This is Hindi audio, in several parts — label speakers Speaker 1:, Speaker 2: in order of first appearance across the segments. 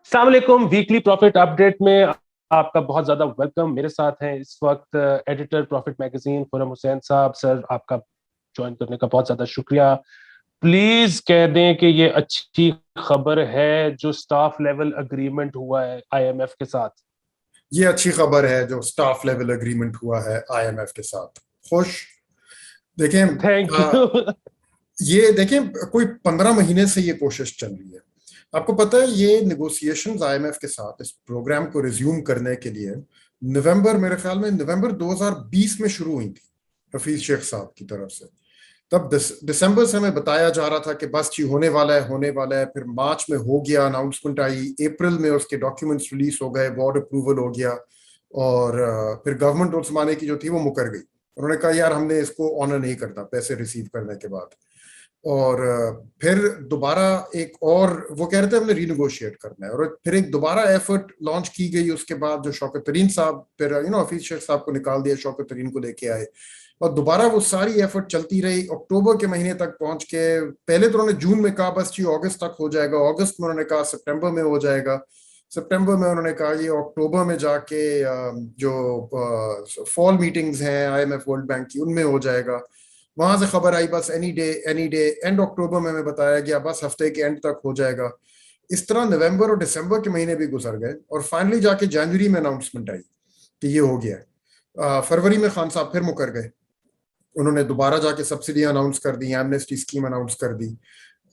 Speaker 1: अस्सलाम वालेकुम। वीकली प्रॉफिट अपडेट में आपका बहुत ज्यादा वेलकम। मेरे साथ हैं इस वक्त editor profit magazine Khurram Hussain साहब। सर, आपका ज्वाइन करने का बहुत ज्यादा शुक्रिया। प्लीज कह दें कि ये अच्छी खबर है जो स्टाफ लेवल अग्रीमेंट हुआ है आईएमएफ के साथ।
Speaker 2: ये अच्छी खबर है जो स्टाफ लेवल एग्रीमेंट हुआ है आईएमएफ के साथ। खुश। देखें,
Speaker 1: थैंक
Speaker 2: आ,
Speaker 1: यू।
Speaker 2: ये देखें, कोई 15 महीने से ये कोशिश चल रही है। आपको पता है ये निगोशिएशंस आईएमएफ के साथ इस प्रोग्राम को रिज्यूम करने के लिए नवंबर, मेरे ख्याल में नवंबर 2020 में शुरू हुई थी हफीज शेख साहब की तरफ से। तब दिसंबर से हमें बताया जा रहा था कि बस जी होने वाला है, होने वाला है। फिर मार्च में हो गया, अनाउंसमेंट आई, अप्रैल में उसके डॉक्यूमेंट्स रिलीज हो गए, बोर्ड अप्रूवल हो गया। और फिर गवर्नमेंट उस जमाने की जो थी वो मुकर गई। उन्होंने कहा यार हमने इसको ऑनर नहीं करना पैसे रिसीव करने के बाद। और फिर दोबारा एक और वो कह रहे थे हमने रीनिगोशिएट करना है, और फिर एक दोबारा एफर्ट लॉन्च की गई उसके बाद, जो शौकत तरीन साहब, फिर हफीज शेख साहब को निकाल दिया, शौकत तरीन को लेके आए। और दोबारा वो सारी एफर्ट चलती रही, अक्टूबर के महीने तक पहुंच के पहले तो उन्होंने जून में कहा बस जी अगस्त तक हो जाएगा, अगस्त में उन्होंने कहा सितंबर में हो जाएगा, सितंबर में उन्होंने कहा ये अक्टूबर में जाके जो फॉल मीटिंग्स हैं आईएमएफ वर्ल्ड बैंक की उनमें हो जाएगा। वहां से खबर आई बस any day any day, and October में हमें बताया गया बस हफ्ते के एंड तक हो जाएगा। इस तरह नवंबर और दिसंबर के महीने भी गुजर गए और फाइनली जाके जनवरी में अनाउंसमेंट आई कि ये हो गया। फरवरी में खान साहब फिर मुकर गए। उन्होंने दोबारा जाके सब्सिडी अनाउंस कर दी, एमनेस्टी स्कीम अनाउंस कर दी।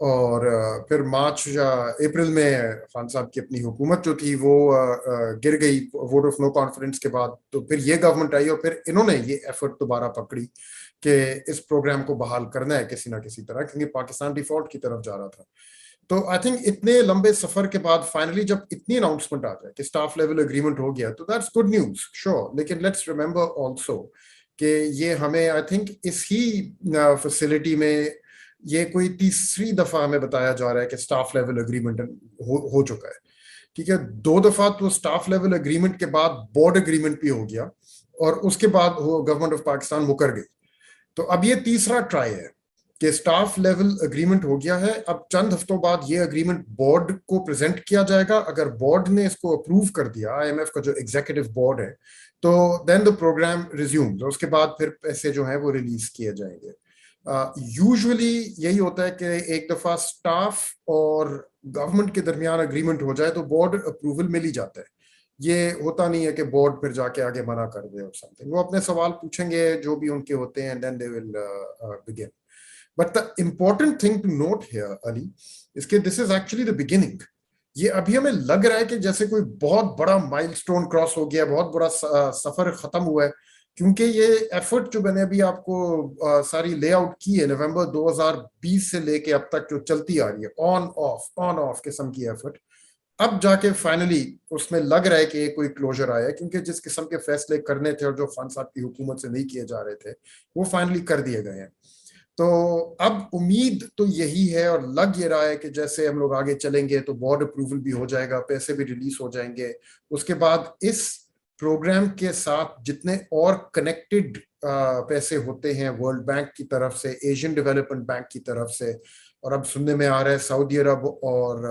Speaker 2: और फिर मार्च या अप्रैल में खान साहब की अपनी हुकूमत जो थी वो गिर गई वोट ऑफ नो कॉन्फिडेंस के बाद। तो फिर ये गवर्नमेंट आई और फिर इन्होंने ये एफर्ट दोबारा पकड़ी कि इस प्रोग्राम को बहाल करना है किसी ना किसी तरह, क्योंकि पाकिस्तान डिफॉल्ट की तरफ जा रहा था। तो आई थिंक इतने लंबे सफर के बाद फाइनली जब इतनी अनाउंसमेंट आ जाए कि स्टाफ लेवल एग्रीमेंट हो गया तो दैट्स गुड न्यूज, श्योर। लेकिन लेट्स रिमेंबर ऑल्सो कि ये हमें आई थिंक इस ही फैसिलिटी में ये कोई तीसरी दफा हमें बताया जा रहा है कि स्टाफ लेवल एग्रीमेंट हो चुका है। ठीक है, 2 दफा तो स्टाफ लेवल एग्रीमेंट के बाद बोर्ड एग्रीमेंट भी हो गया और उसके बाद गवर्नमेंट ऑफ पाकिस्तान मुकर गई। तो अब ये तीसरा ट्राई है कि स्टाफ लेवल एग्रीमेंट हो गया है। अब चंद हफ्तों बाद ये एग्रीमेंट बोर्ड को प्रेजेंट किया जाएगा। अगर बोर्ड ने इसको अप्रूव कर दिया, आईएमएफ का जो एग्जीक्यूटिव बोर्ड है, तो देन द प्रोग्राम रिज्यूम्स। उसके बाद फिर पैसे जो है वो रिलीज किए जाएंगे। यूजुअली यही होता है कि एक दफा स्टाफ और गवर्नमेंट के दरमियान एग्रीमेंट हो जाए तो बोर्ड अप्रूवल मिल ही जाता है। ये होता नहीं है कि बोर्ड फिर जाके आगे मना कर दे और समथिंग। वो अपने सवाल पूछेंगे जो भी उनके होते हैं, then they will begin. But the important thing to note here अली इसके, this is actually the beginning. ये अभी हमें लग रहा है कि जैसे कोई बहुत बड़ा माइलस्टोन क्रॉस हो गया, बहुत बड़ा सफर खत्म हुआ है, क्योंकि ये एफर्ट जो मैंने अभी आपको सारी लेआउट की है नवंबर 2020 से लेके अब तक जो चलती आ रही है, ऑन ऑफ किस्म की एफर्ट, अब जाके फाइनली उसमें लग रहा है कि कोई क्लोजर आया है। क्योंकि जिस किस्म के फैसले करने थे और जो खान साहब की हुकूमत से नहीं किए जा रहे थे वो फाइनली कर दिए गए हैं। तो अब उम्मीद तो यही है और लग ये रहा है कि जैसे हम लोग आगे चलेंगे तो बोर्ड अप्रूवल भी हो जाएगा, पैसे भी रिलीज हो जाएंगे। उसके बाद इस प्रोग्राम के साथ जितने और कनेक्टेड पैसे होते हैं वर्ल्ड बैंक की तरफ से, एशियन डेवलपमेंट बैंक की तरफ से, और अब सुनने में आ रहा है सऊदी अरब और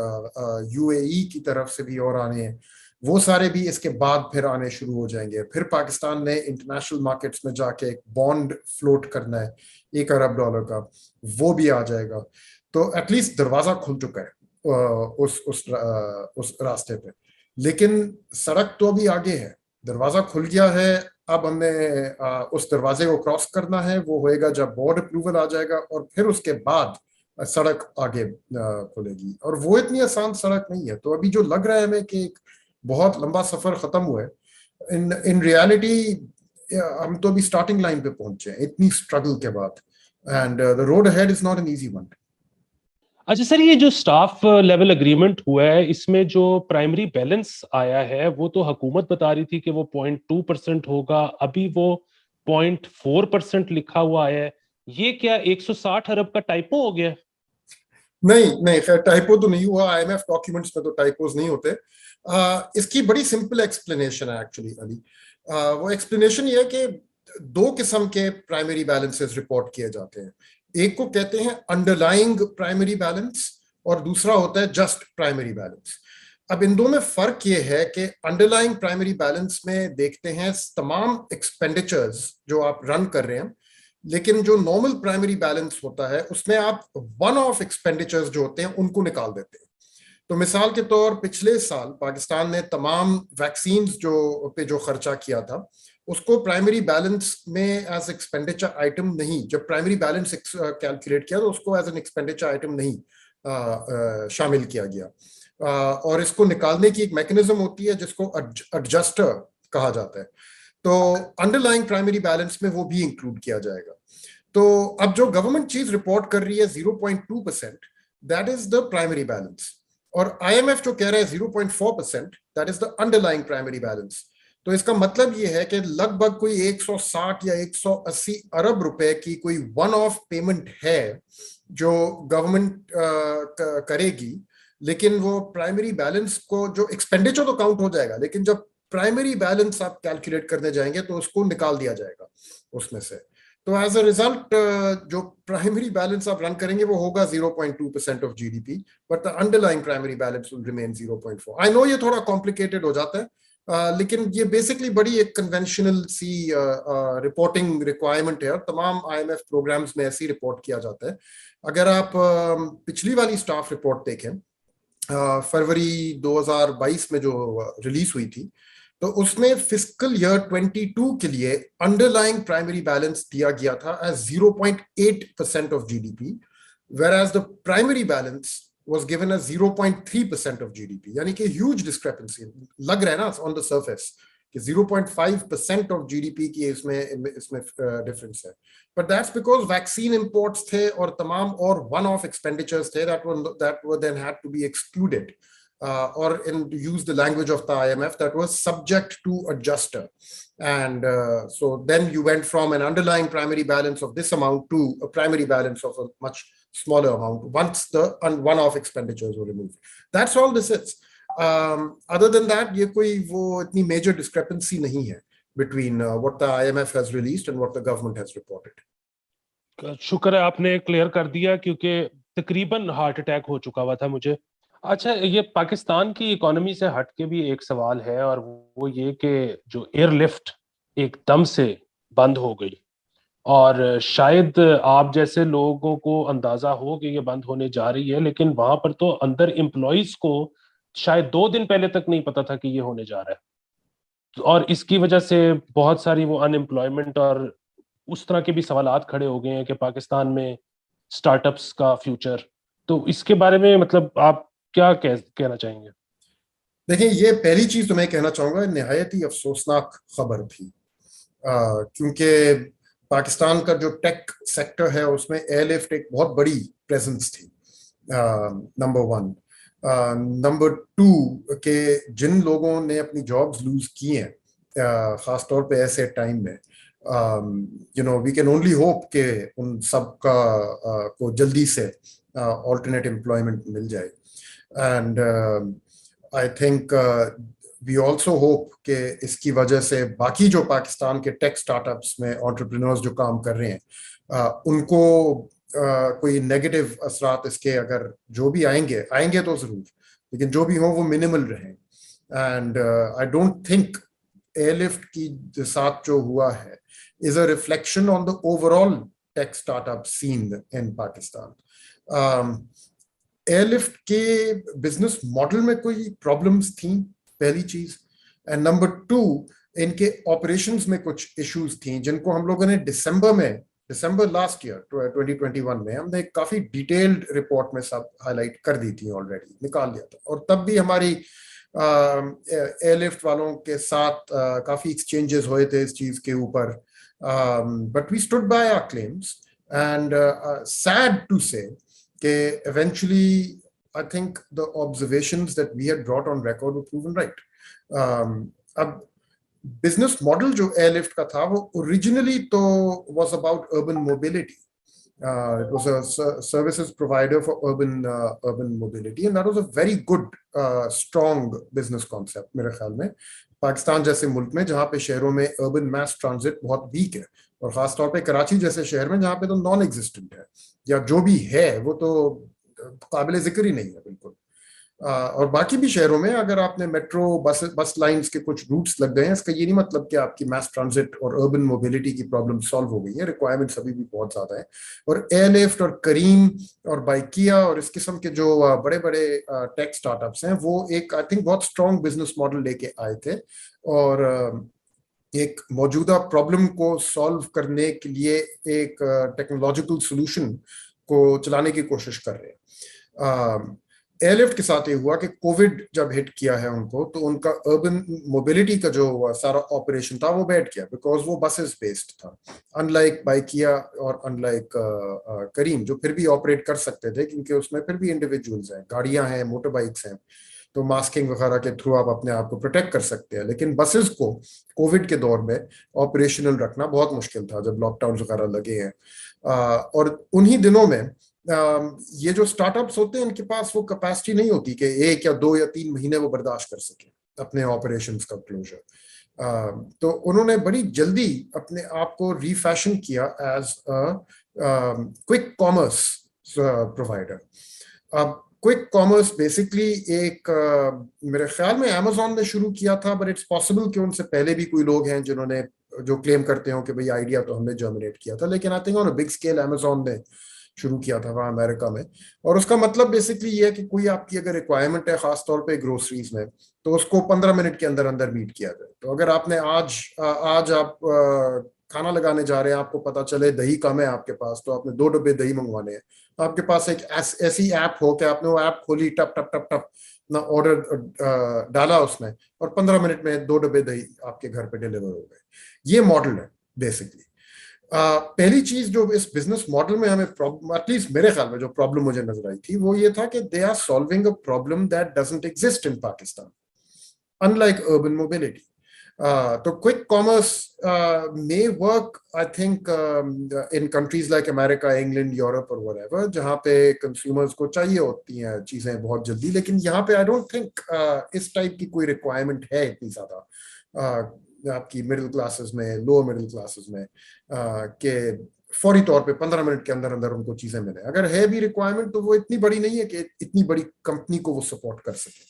Speaker 2: यूएई की तरफ से भी और आने हैं, वो सारे भी इसके बाद फिर आने शुरू हो जाएंगे। फिर पाकिस्तान ने इंटरनेशनल मार्केट्स में जाके एक बॉन्ड फ्लोट करना है $1 अरब का, वो भी आ जाएगा। तो एटलीस्ट दरवाजा खुल चुका है उस रास्ते पे। लेकिन सड़क तो अभी आगे है, दरवाजा खुल गया है। अब हमें उस दरवाजे को क्रॉस करना है, वो होएगा जब बोर्ड अप्रूवल आ जाएगा और फिर उसके बाद सड़क आगे खुलेगी। और वो इतनी आसान सड़क नहीं है। तो अभी जो लग रहा है हमें कि एक बहुत लंबा सफर खत्म हुआ है, इन इन रियलिटी हम तो अभी स्टार्टिंग लाइन पे पहुंचे हैं इतनी स्ट्रगल के बाद, and the road ahead is not an easy one.
Speaker 1: अच्छा सर, ये जो स्टाफ लेवल एग्रीमेंट हुआ है इसमें जो प्राइमरी बैलेंस आया है वो तो हुकूमत बता रही थी कि वो 0.2% होगा, अभी वो 0.4% लिखा हुआ है। ये क्या 160 अरब का टाइपो हो गया?
Speaker 2: नहीं नहीं, खैर टाइपो तो नहीं हुआ। आईएमएफ डॉक्यूमेंट्स में तो टाइपोज नहीं होते। इसकी बड़ी सिंपल एक्सप्लेनेशन है एक्चुअली अली। वो एक्सप्लेनेशन ये है कि 2 किस्म के प्राइमरी बैलेंसेस रिपोर्ट किए जाते हैं। एक को कहते हैं अंडरलाइंग प्राइमरी बैलेंस और दूसरा होता है जस्ट प्राइमरी बैलेंस। अब इन दो में फर्क ये है कि अंडरलाइंग प्राइमरी बैलेंस में देखते हैं तमाम एक्सपेंडिचर्स जो आप रन कर रहे हैं, लेकिन जो नॉर्मल प्राइमरी बैलेंस होता है उसमें आप वन ऑफ एक्सपेंडिचर्स जो होते हैं उनको निकाल देते हैं। तो मिसाल के तौर पिछले साल पाकिस्तान ने तमाम वैक्सीन जो खर्चा किया था उसको प्राइमरी बैलेंस में एज एक्सपेंडिचर आइटम नहीं, जब प्राइमरी बैलेंस कैलकुलेट किया तो उसको एज एन एक्सपेंडिचर आइटम नहीं शामिल किया गया। और इसको निकालने की एक मैकेनिज्म होती है जिसको एडजस्टर कहा जाता है। तो अंडरलाइंग प्राइमरी बैलेंस में वो भी इंक्लूड किया जाएगा। तो अब जो गवर्नमेंट चीज रिपोर्ट कर रही है 0.2%, that is the primary balance, और आईएमएफ जो कह रहा है 0.4%, that is the underlying primary balance. तो इसका मतलब ये है कि लगभग कोई 160 या 180 अरब रुपए की कोई वन ऑफ पेमेंट है जो गवर्नमेंट करेगी, लेकिन वो प्राइमरी बैलेंस को, जो एक्सपेंडिचर तो काउंट हो जाएगा, लेकिन जब प्राइमरी बैलेंस आप कैलकुलेट करने जाएंगे तो उसको निकाल दिया जाएगा उसमें से। तो एज अ रिजल्ट जो प्राइमरी बैलेंस आप रन करेंगे वो होगा 0.2% of GDP, but the underlying primary balance will remain 0.4। I know ये थोड़ा कॉम्प्लिकेटेड हो जाता है, लेकिन ये बेसिकली बड़ी एक कन्वेंशनल सी रिपोर्टिंग रिक्वायरमेंट है और तमाम आईएमएफ प्रोग्राम्स में ऐसे ही रिपोर्ट किया जाता है। अगर आप पिछली वाली स्टाफ रिपोर्ट देखें फरवरी 2022 में जो रिलीज हुई थी, तो उसमें फिस्कल ईयर 22 के लिए अंडरलाइंग प्राइमरी बैलेंस दिया गया था as 0.8% of GDP, whereas the primary balance was given as 0.3% of GDP, यानी कि huge discrepancy लग रहा है ना on the surface कि 0.5% of GDP की इसमें difference है, but that's because vaccine imports थे और तमाम और one-off expenditures थे that were then had to be excluded, or in to use the language of the IMF, that was subject to adjuster. And so then you went from an underlying primary balance of this amount to a primary balance of a much smaller amount once the one-off expenditures were removed. That's all this is. Other than that, ये कोई वो इतनी major discrepancy नहीं है between what the IMF has released and what the government has reported.
Speaker 1: शुक्र है आपने क्लियर कर दिया, क्योंकि तकरीबन हार्ट अटैक हो चुका हुआ था मुझे। अच्छा, ये पाकिस्तान की इकोनॉमी से हट के भी एक सवाल है, और वो ये कि जो एयरलिफ्ट एकदम से बंद हो गई, और शायद आप जैसे लोगों को अंदाजा हो कि ये बंद होने जा रही है, लेकिन वहां पर तो अंदर एम्प्लॉइज को शायद 2 दिन पहले तक नहीं पता था कि ये होने जा रहा है, और इसकी वजह से बहुत सारी वो अनएम्प्लॉयमेंट और उस तरह के भी सवालात खड़े हो गए हैं कि पाकिस्तान में स्टार्टअप्स का फ्यूचर। तो इसके बारे में मतलब आप क्या कहना चाहेंगे?
Speaker 2: देखिए, ये पहली चीज तो मैं कहना चाहूंगा, निहायत ही अफसोसनाक खबर थी, क्योंकि पाकिस्तान का जो टेक सेक्टर है उसमें एयरलिफ्ट एक बहुत बड़ी प्रेजेंस थी, नंबर वन। नंबर टू के जिन लोगों ने अपनी जॉब्स लूज की हैं, खास तौर पे ऐसे टाइम में, वी कैन ओनली होप कि उन सब का को जल्दी से ऑल्टरनेट एम्प्लॉयमेंट मिल जाए। And I think we also hope कि इसकी वजह से बाकी जो पाकिस्तान के टेक स्टार्टअप्स में एंटरप्रेन्योर्स जो काम कर रहे हैं उनको कोई नेगेटिव असरात इसके अगर जो भी आएंगे तो जरूर, लेकिन जो भी हो वो मिनिमल रहें। And I don't think airlift की साथ जो हुआ है is a reflection on the overall tech startup seen in Pakistan. Airlift के बिजनेस मॉडल में कोई प्रॉब्लम्स थी, पहली चीज, एंड नंबर टू इनके ऑपरेशंस में कुछ इश्यूज थी जिनको हम लोगों ने दिसंबर लास्ट ईयर 2021 में हमने काफी डिटेल्ड रिपोर्ट में सब हाईलाइट कर दी थी, ऑलरेडी निकाल दिया था, और तब भी हमारी एयरलिफ्ट वालों के साथ काफी एक्सचेंजेस हुए थे इस चीज के ऊपर, but we stood by our claims and sad to say eventually I think the observations that we had brought on record were proven right. अब business model जो airlift का था वो originally तो was about urban mobility. It was a services provider for urban mobility, and that was a very good strong business concept मेरे ख्याल में। पाकिस्तान जैसे मुल्क में जहाँ पे शहरों में urban mass transit बहुत weak है, और खास तौर पे कराची जैसे शहर में जहाँ पे तो नॉन एग्जिस्टेंट है, या जो भी है वो तो काबिल जिक्र ही नहीं है बिल्कुल। और बाकी भी शहरों में अगर आपने मेट्रो बस लाइंस के कुछ रूट्स लग गए हैं, इसका ये नहीं मतलब कि आपकी मैस ट्रांजिट और अर्बन मोबिलिटी की प्रॉब्लम सॉल्व हो गई है। रिक्वायरमेंट्स अभी भी बहुत ज्यादा है। और एयरलिफ्ट और करीम और बाइकिया और इस किस्म के जो बड़े बड़े टेक स्टार्टअप्स हैं, वो एक आई थिंक बहुत स्ट्रॉन्ग बिजनेस मॉडल लेके आए थे और एक मौजूदा प्रॉब्लम को सॉल्व करने के लिए एक टेक्नोलॉजिकल सोल्यूशन को चलाने की कोशिश कर रहे हैं। एयरलिफ्ट के साथ ये हुआ कि कोविड जब हिट किया है उनको, तो उनका अर्बन मोबिलिटी का जो सारा ऑपरेशन था वो बैठ गया, बिकॉज वो बसेस बेस्ड था। अनलाइक बाइकिया और अनलाइक करीम, जो फिर भी ऑपरेट कर सकते थे क्योंकि उसमें फिर भी इंडिविजुअल्स हैं, गाड़ियां हैं, मोटर बाइक्स हैं, तो मास्किंग वगैरह के थ्रू आप अपने आप को प्रोटेक्ट कर सकते हैं। लेकिन बसेस को कोविड के दौर में ऑपरेशनल रखना बहुत मुश्किल था जब लॉकडाउन वगैरह लगे हैं। और उन्हीं दिनों में ये जो स्टार्टअप्स होते हैं, इनके पास वो कैपेसिटी नहीं होती कि 1 या 2 या 3 महीने वो बर्दाश्त कर सके अपने ऑपरेशंस का क्लोजर। तो उन्होंने बड़ी जल्दी अपने आप को रीफैशन किया एज क्विक कॉमर्स प्रोवाइडर। अब क्विक कॉमर्स बेसिकली एक मेरे ख्याल में अमेजोन ने शुरू किया था, बट इट्स पॉसिबल कि उनसे पहले भी कोई लोग हैं जिन्होंने जो क्लेम करते हो कि भाई आइडिया तो हमने जर्मिनेट किया था, लेकिन I think on a big scale Amazon ने शुरू किया था वहां अमेरिका में। और उसका मतलब बेसिकली ये है कि कोई आपकी अगर रिक्वायरमेंट है खास तौर पे ग्रोसरीज में, तो उसको 15 मिनट के अंदर अंदर मीट किया जाए। तो अगर आपने आज आप खाना लगाने जा रहे हैं, आपको पता चले दही कम है आपके पास, तो आपने 2 डब्बे दही मंगवाने हैं, आपके पास एक ऐसी ऐप हो कि आपने वो ऐप खोली, टप टप टप टप ना ऑर्डर डाला उसमें, और 15 मिनट में 2 डब्बे दही आपके घर पे डिलीवर हो गए। ये मॉडल है बेसिकली। पहली चीज जो इस बिजनेस मॉडल में हमें प्रॉब्लम, एटलीस्ट मेरे ख्याल में जो प्रॉब्लम मुझे नजर आई थी, वो ये था कि they are solving a problem that doesn't exist in Pakistan, unlike urban mobility. तो quick commerce may work, I think, in countries like America, England, Europe और whatever, जहाँ पे consumers को चाहिए होती हैं चीजें बहुत जल्दी। लेकिन यहाँ पे I don't think इस टाइप की कोई रिक्वायरमेंट है इतनी ज्यादा आपकी मिडिल क्लासेस में, लोअर मिडिल क्लासेस में, के फौरी तौर पे 15 मिनट के अंदर अंदर उनको चीजें मिले। अगर है भी रिक्वायरमेंट तो वो इतनी बड़ी नहीं है कि इतनी बड़ी कंपनी को वो सपोर्ट कर सके।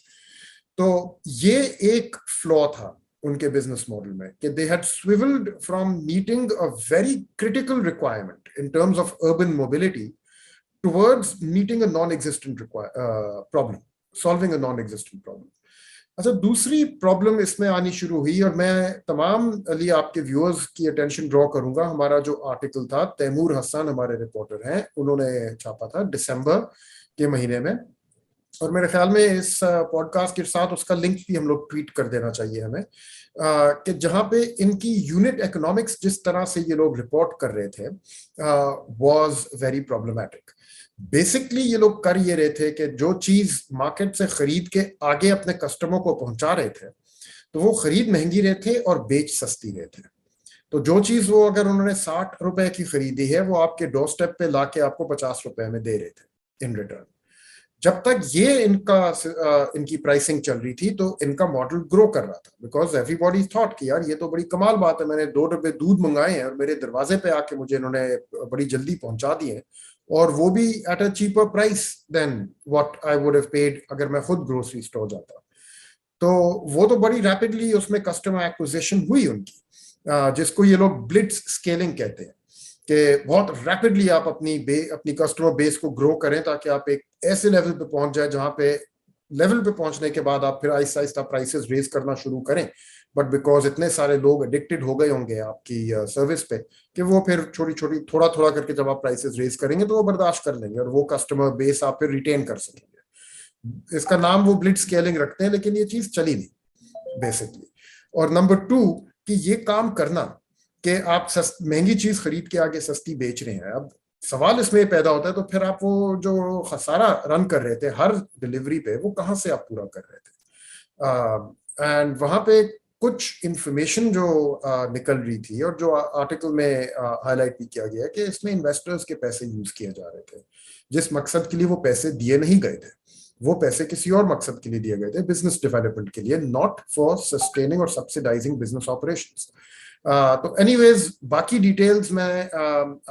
Speaker 2: तो ये एक फ्लॉ था उनके बिजनेस मॉडल में कि they had swivelled from meeting a very critical requirement in terms of urban mobility towards meeting a non existent problem, solving a non existent problem. अच्छा, दूसरी प्रॉब्लम इसमें आनी शुरू हुई, और मैं तमाम अली आपके व्यूअर्स की अटेंशन ड्रॉ करूंगा। हमारा जो आर्टिकल था, तैमूर हसन हमारे रिपोर्टर हैं, उन्होंने छापा था दिसंबर के महीने में, और मेरे ख्याल में इस पॉडकास्ट के साथ उसका लिंक भी हम लोग ट्वीट कर देना चाहिए हमें, कि जहां पे इनकी यूनिट इकोनॉमिक्स जिस तरह से ये लोग रिपोर्ट कर रहे थे वाज वेरी प्रॉब्लमैटिक। बेसिकली ये लोग कर ये रहे थे कि जो चीज मार्केट से खरीद के आगे अपने कस्टमर को पहुंचा रहे थे, तो वो खरीद महंगी रहे थे और बेच सस्ती रहे थे। तो जो चीज वो अगर उन्होंने 60 रुपए की खरीदी है, वो आपके डोर स्टेप पे लाके आपको 50 रुपए में दे रहे थे इन रिटर्न। जब तक ये इनकी प्राइसिंग चल रही थी, तो इनका मॉडल ग्रो कर रहा था, बिकॉज एवरीबॉडी थॉट कि यार ये तो बड़ी कमाल बात है, मैंने 2 डब्बे दूध मंगाए हैं और मेरे दरवाजे पे आके मुझे इन्होंने बड़ी जल्दी पहुंचा दिए, और वो भी at a cheaper price than what I would have paid अगर मैं खुद ग्रोसरी स्टोर जाता। तो वो तो बड़ी रैपिडली उसमें कस्टमर एक्विजिशन हुई उनकी, जिसको ये लोग ब्लिट्स स्केलिंग कहते हैं, कि बहुत रैपिडली आप अपनी कस्टमर बेस को ग्रो करें, ताकि आप एक ऐसे लेवल पे पहुंच जाए जहां पे लेवल पे पहुंचने के बाद आप फिर आहिस्ता आहिस्ता प्राइसेस रेज करना शुरू करें। बट बिकॉज इतने सारे लोग एडिक्टेड हो गए होंगे आपकी सर्विस पे, कि वो फिर छोटी छोटी थोड़ा थोड़ा करके जब आप प्राइसेस रेज करेंगे तो वो बर्दाश्त कर लेंगे, और वो कस्टमर बेस आप फिर रिटेन कर सकेंगे। इसका नाम वो ब्लिट्ज स्केलिंग रखते हैं, लेकिन ये चीज चली नहीं बेसिकली। और नंबर 2 कि ये काम करना कि आप महंगी चीज खरीद के आगे सस्ती बेच रहे हैं। अब सवाल इसमें पैदा होता है, तो फिर आप वो जो खसारा रन कर रहे थे हर डिलीवरी पे, वो कहाँ से आप पूरा कर रहे थे? एंड वहां पे कुछ इंफॉर्मेशन जो निकल रही थी, और जो आर्टिकल में हाईलाइट भी किया गया, कि इसमें इन्वेस्टर्स के पैसे यूज किए जा रहे थे, जिस मकसद के लिए वो पैसे दिए नहीं गए थे। वो पैसे किसी और मकसद के लिए दिए गए थे, बिजनेस डेवलपमेंट के लिए, नॉट फॉर सस्टेनिंग और सब्सिडाइजिंग बिजनेस ऑपरेशंस। तो एनीवेज बाकी डिटेल्स मैं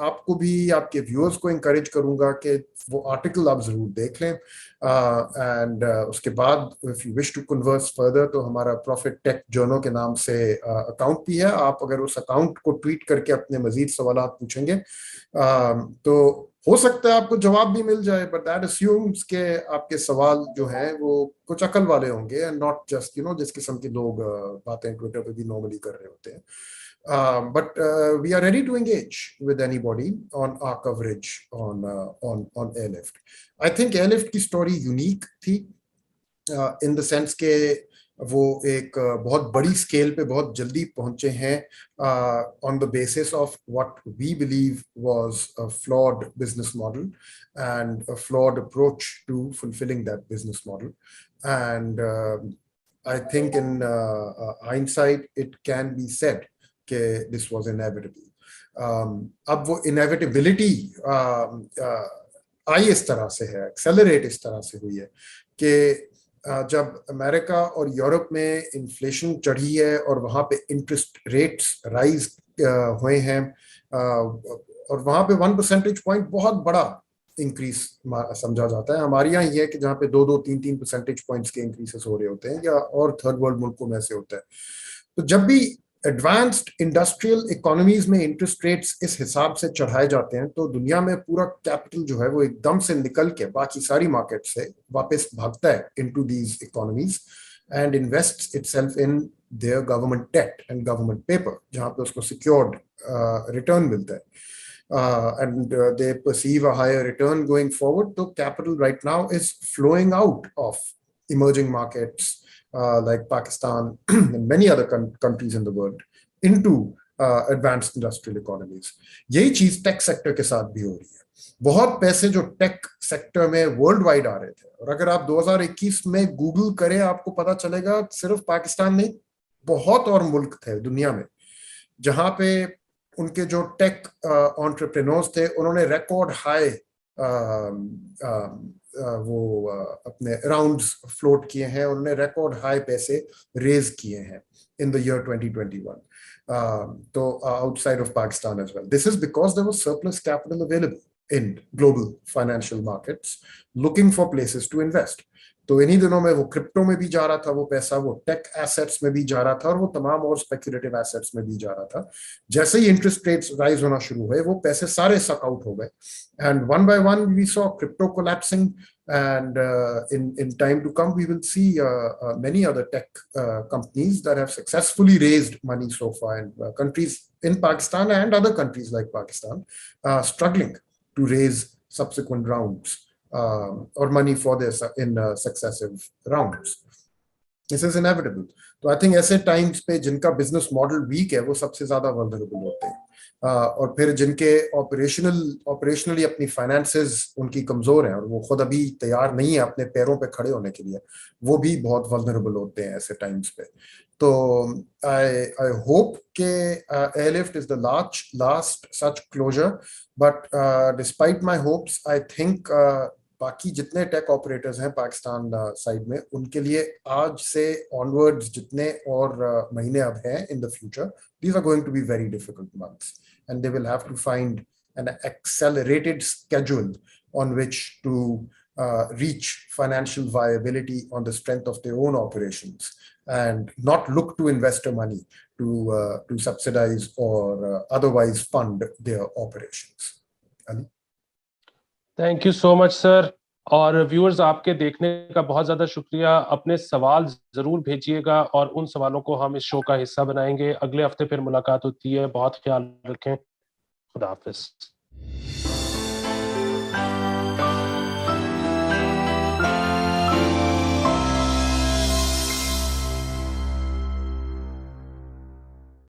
Speaker 2: आपको भी, आपके व्यूअर्स को इंकरेज करूंगा कि वो आर्टिकल आप जरूर देख लें, एंड उसके बाद if you wish to converse further तो हमारा प्रॉफिट टेक जर्नो के नाम से अकाउंट भी है। आप अगर उस अकाउंट को ट्वीट करके अपने मजीद सवाल पूछेंगे तो हो सकता है आपको जवाब भी मिल जाए, बट दैट अस्यूम्स के आपके सवाल जो हैं वो कुछ अकल वाले होंगे एंड नॉट जस्ट जिस किस्म के लोग बातें ट्विटर पे भी नॉर्मली कर रहे होते हैं। But we are ready to engage with anybody on our coverage on Airlift. I think Airlift की story unique थी in the sense के वो एक बहुत बड़ी स्केल पे बहुत जल्दी पहुंचे हैं on the basis of what we believe was a flawed business model and a flawed approach to fulfilling that business model. And I think in hindsight it can be said कि this was inevitable. अब वो inevitability आई इस तरह से है, एक्सेलरेट इस तरह से हुई है कि जब अमेरिका और यूरोप में इन्फ्लेशन चढ़ी है और वहाँ पे इंटरेस्ट रेट्स राइज हुए हैं और वहाँ पे 1 परसेंटेज पॉइंट बहुत बड़ा इंक्रीज समझा जाता है। हमारे यहाँ ये है कि जहाँ पे 2-3 परसेंटेज पॉइंट्स के इंक्रीसेस हो रहे होते हैं या और थर्ड वर्ल्ड मुल्कों में ऐसे होता है। तो जब भी एडवांस्ड इंडस्ट्रियल इकोनॉमीज में इंटरेस्ट रेट्स इस हिसाब से चढ़ाए जाते हैं तो दुनिया में पूरा कैपिटल जो है वो एकदम से निकल के बाकी सारी मार्केट से वापस भागता है into these economies and invests itself in their government debt and government paper, जहां पे उसको सिक्योर्ड रिटर्न मिलता है and they perceive a higher return going forward. So capital right now is flowing out of emerging markets like Pakistan and many other countries in the world into advanced industrial economies. यही चीज टेक सेक्टर के साथ भी हो रही है। बहुत पैसे जो टेक सेक्टर में वर्ल्ड वाइड आ रहे थे, और अगर आप 2021 में गूगल करें आपको पता चलेगा सिर्फ पाकिस्तान नहीं बहुत और मुल्क थे दुनिया में जहां पे उनके जो टेक एंटरप्रेन्योर्स थे उन्होंने रिकॉर्ड हाई वो अपने राउंड्स फ्लोट किए हैं, उन्होंने रिकॉर्ड हाई पैसे रेज किए हैं in the year 2021 so outside of Pakistan as well. This is because there was surplus capital available in global financial markets looking for places to invest. तो इन्हीं दिनों में वो क्रिप्टो में भी जा रहा था वो पैसा, वो टेक एसेट्स में भी जा रहा था और वो तमाम और स्पेक्युलेटिव एसेट्स में भी जा रहा था। जैसे ही इंटरेस्ट रेट्स राइज होना शुरू हुए वो पैसे सारे सक आउट हो गए and one by one we saw crypto collapsing and in time to come we will see many other tech companies that have successfully raised money so far, and countries in Pakistan and other countries like Pakistan struggling to raise subsequent rounds or money for this in successive rounds. This is inevitable. तो आई थिंक ऐसे टाइम्स पे जिनका बिजनेस मॉडल वीक है वो सबसे ज्यादा वल्नरेबल होते हैं और फिर जिनके ऑपरेशनली अपनी फाइनेंसेस उनकी कमजोर हैं और वो खुद अभी तैयार नहीं है अपने पैरों पे खड़े होने के लिए, वो भी बहुत वल्नरेबल होते हैं ऐसे टाइम्स पे। तो आई होप के airlift is the last such closure, but despite my hopes I think बाकी जितने टेक ऑपरेटर्स हैं पाकिस्तान साइड में उनके लिए आज से ऑनवर्ड्स जितने और महीने अब हैं in the future, these are going to be very difficult months and they will have to find an accelerated schedule on which to reach financial viability on the strength of their own operations and not look to investor money to subsidize or otherwise fund their operations. Ali?
Speaker 1: Thank you so much sir. और व्यूअर्स आपके देखने का बहुत ज्यादा शुक्रिया। अपने सवाल जरूर भेजिएगा और उन सवालों को हम इस शो का हिस्सा बनाएंगे। अगले हफ्ते फिर मुलाकात होती है। बहुत ख्याल रखें। खुदा हाफिज।